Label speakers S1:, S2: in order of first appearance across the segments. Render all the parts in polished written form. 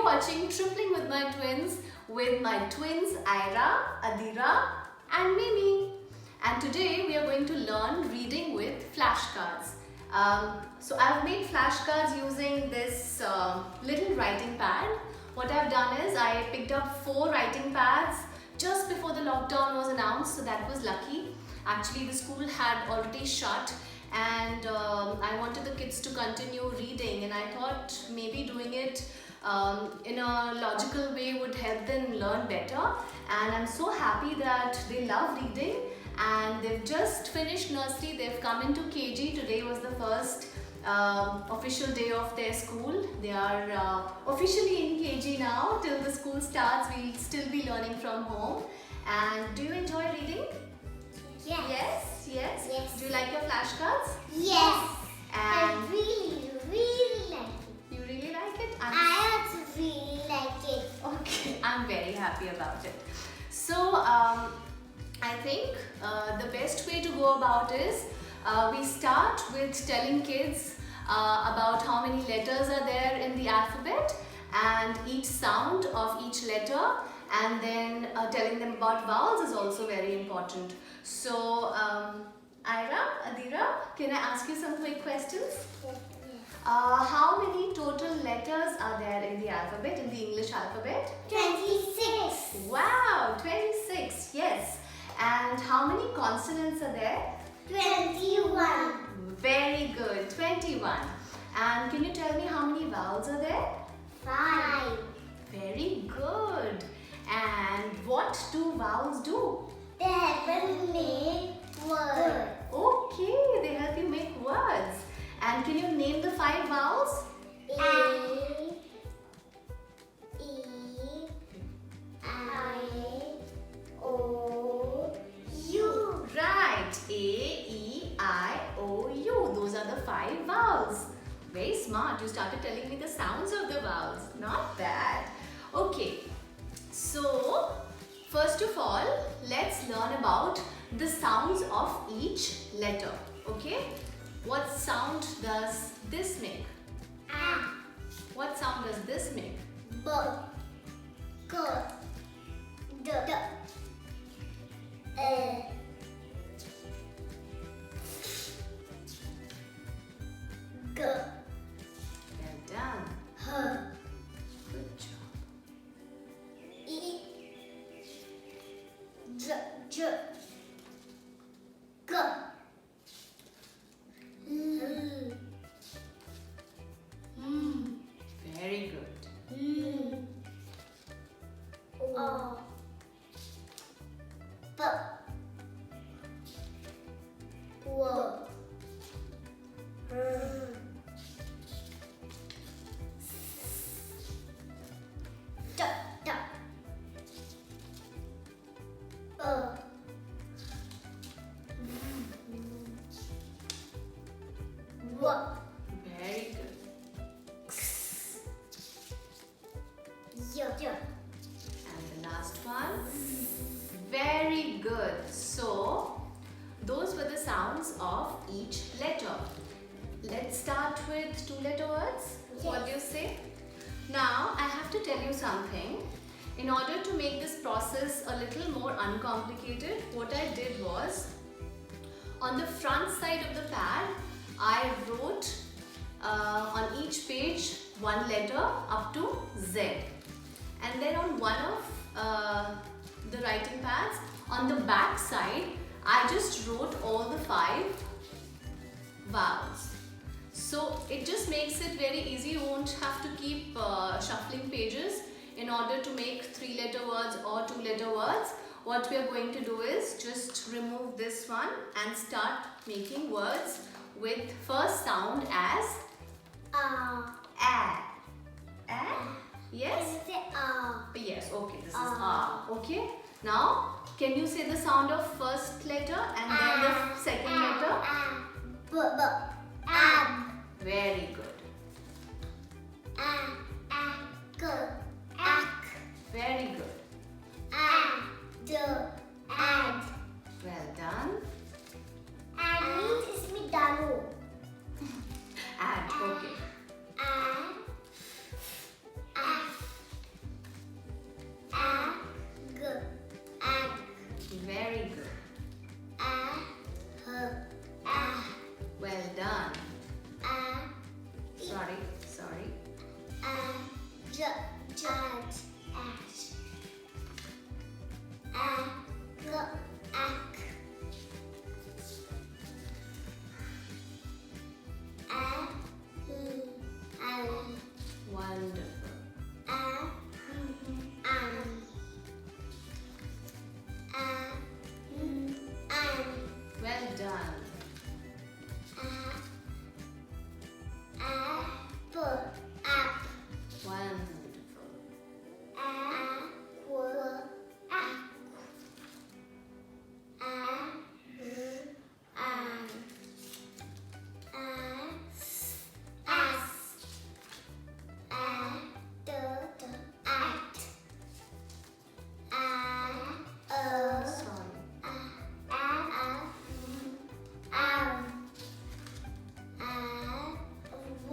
S1: you're watching Tripling with my twins Aaira, Adira and Mimi. And today we are going to learn reading with flashcards. So I've made flashcards using this little writing pad. What I've done is I picked up 4 writing pads just before the lockdown was announced, so that was lucky. Actually, the school had already shut and I wanted the kids to continue reading, and I thought maybe doing it in a logical way would help them learn better. And I'm so happy that they love reading and they've just finished nursery. They've come into KG. Today was the first official day of their school. They are officially in KG now. Till the school starts, we'll still be learning from home. And do you enjoy reading?
S2: Yes.
S1: Yes. Do you like your flashcards?
S2: Yes.
S1: And
S2: I really like it.
S1: you really like it?
S2: I also really like it.
S1: Okay, I'm very happy about it. So I think the best way to go about is we start with telling kids about how many letters are there in the alphabet and each sound of each letter, and then telling them about vowels is also very important. So Aaira, Adira, can I ask you some quick questions? How many total letters are there in the alphabet, in the English alphabet?
S2: 26.
S1: Wow, 26, yes. And how many consonants are there?
S2: 21.
S1: Very good, 21. And can you tell me how many vowels are there?
S2: 5.
S1: Very good. And what do vowels do?
S2: They haven't made word.
S1: Okay, they help you make words. And can you name the 5 vowels?
S2: A, E, I, O, U.
S1: Right, A, E, I, O, U. Those are the 5 vowels. Very smart. You started telling me the sounds of the vowels. Not bad. Okay, so first of all, let's learn about the sounds of each letter. Okay? What sound does this make?
S2: A,
S1: What sound does this make?
S2: B, G, D, E, G,
S1: Well done.
S2: H,
S1: Good job.
S2: I, J, G, L,
S1: Very good.
S2: O, P, W, R, D, D, W,
S1: Very good.
S2: Y,
S1: And the last one. Very good. So, those were the sounds of each letter. Let's start with 2-letter words. What do you say? Now, I have to tell you something. In order to make this process a little more uncomplicated, what I did was, on the front side of the pad, I wrote on each page 1 letter up to Z. And then on one of the writing pads, on the back side, I just wrote all the 5 vowels. So it just makes it very easy. You won't have to keep shuffling pages in order to make 3-letter words or 2-letter words. What we are going to do is just remove this one and start making words with first sound as
S2: A.
S1: A. A? Yes?
S2: Can you say A?
S1: Yes, okay, this is A. Okay, now can you say the sound of first letter and then the second letter?
S2: B, B, ab.
S1: Very good.
S2: G, ak.
S1: Very good.
S2: D, ad.
S1: Well done.
S2: And means is me dalu.
S1: Add, okay.
S2: A,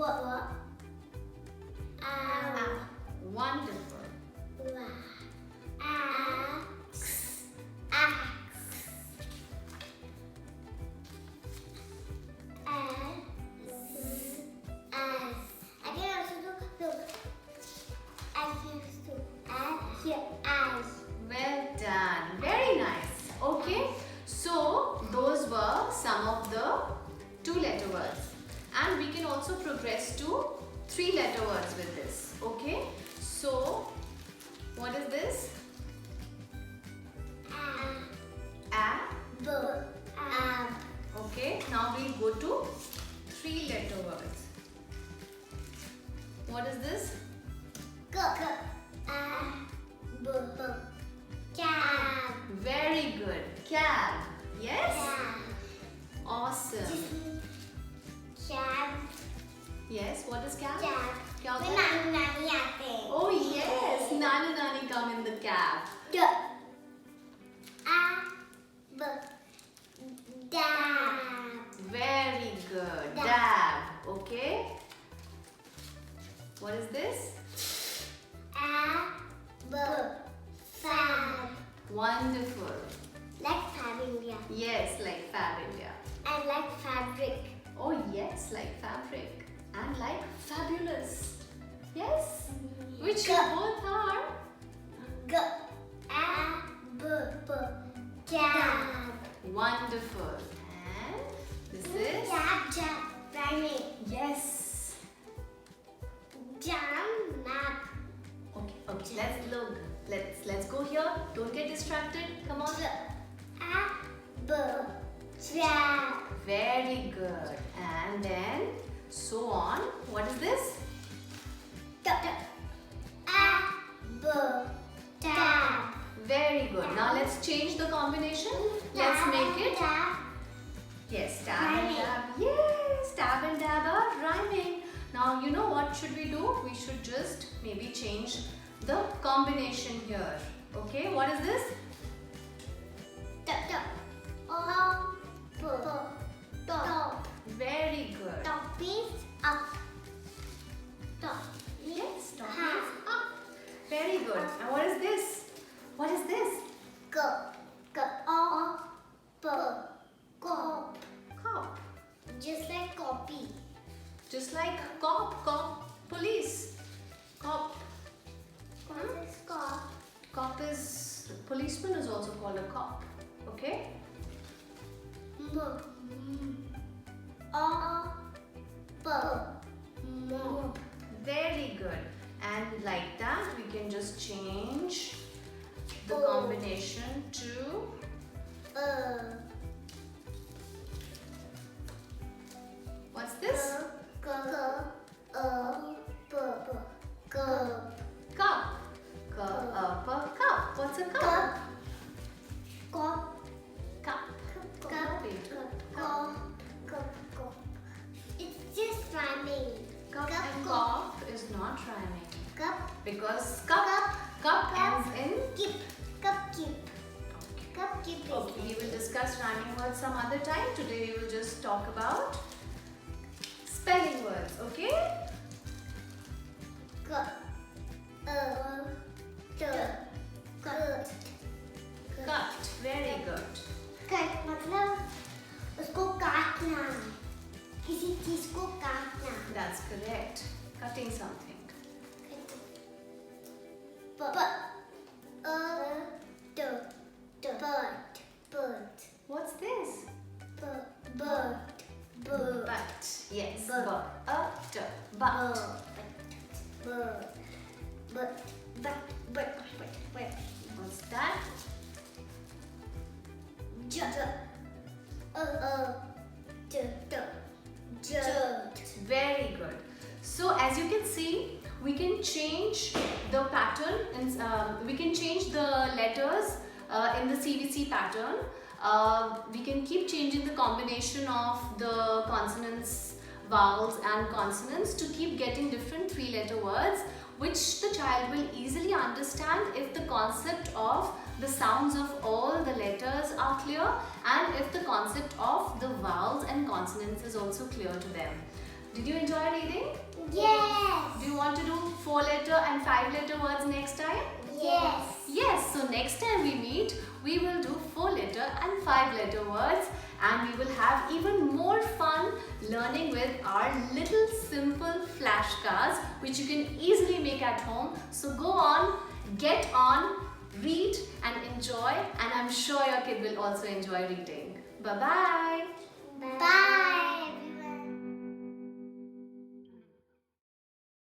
S1: Wonderful. Well done. Very nice. Okay. So those were some of the 2-letter words. And we can also progress to 3-letter words with this. Okay. So what is this? Okay. Now we'll go to 3-letter words. What is this? Very good. Cab. Yes? Awesome. Yes, what is cab? क्या होता है? Oh yes, Nana Nani come in the cab. Very good. Dab. Okay. What is this? Wonderful.
S2: Like Fab India.
S1: Yes, like Fab India.
S2: And like fabric.
S1: Oh yes, like fabric. And like fabulous. Yes? Which you both are.
S2: Cab.
S1: Wonderful. And this is?
S2: Jab. Rhyming.
S1: Yes.
S2: Jam. Map.
S1: Okay, let's look. Let's go here. Don't get distracted. Come on.
S2: Jab.
S1: Very good. And then so on. What is this?
S2: Tab.
S1: Very good. Now let's change the combination. Let's make it. Yes, tab and dab. Yes, tab and dab are rhyming. Now you know what should we do? We should just maybe change the combination here. Okay, what is this?
S2: Top.
S1: Very good.
S2: Top is up. Top.
S1: Yes, top is up. Very good. And what is this? What is this?
S2: Cup. Just like copy.
S1: Just like cop, police. Cop.
S2: What is cop?
S1: Cop is, policeman is also called a cop. Okay? Very good. And like that, we can just change the combination to what's this?
S2: Cup.
S1: Cup. Cup. What's a cup? Cup.
S2: It's just rhyming.
S1: Cup and cop is not rhyming.
S2: Cup.
S1: Because cup ends in
S2: Keep. Cup keep. Cup keep is
S1: okay, we will discuss rhyming words some other time. Today we will just talk about spelling words, okay?
S2: Cut.
S1: Cut. Very good.
S2: Cut मतलब उसको काटना किसी चीज को काटना
S1: That's correct. Cutting something.
S2: bird
S1: What's this?
S2: bird
S1: But. Yes.
S2: Bird.
S1: But. What's that? Very good. So as you can see, we can change the pattern and we can change the letters in the CVC pattern. We can keep changing the combination of the consonants, vowels and consonants to keep getting different 3-letter words, which the child will easily understand if the concept of the sounds of all the letters are clear and if the concept of the vowels and consonants is also clear to them. Did you enjoy reading?
S2: Yes.
S1: Do you want to do 4-letter and 5-letter words next time?
S2: Yes.
S1: Yes, so next time we meet, we will do 4-letter and 5-letter words, and we will have even more fun learning with our little simple flashcards which you can easily make at home. So go on, get on, read and enjoy, and I'm sure your kid will also enjoy reading. Bye-bye.
S2: Bye.